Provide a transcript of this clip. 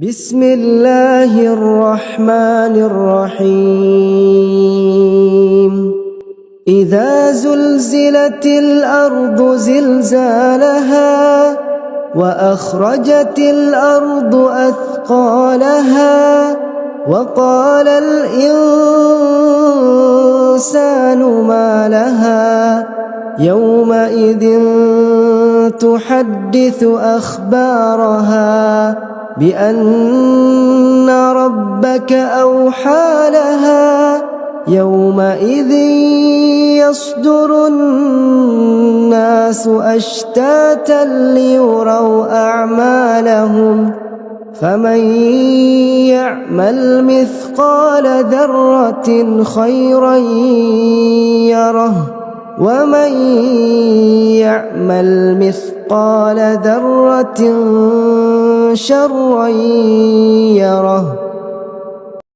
بسم الله الرحمن الرحيم إذا زلزلت الأرض زلزالها وأخرجت الأرض أثقالها وقال الإنسان ما لها يومئذ تحدث أخبارها بأن ربك أوحى لها يومئذ يصدر الناس أشتاتا ليروا أعمالهم فمن يعمل مثقال ذرة خيرا يره ومن يعمل مثقال ذرة شرا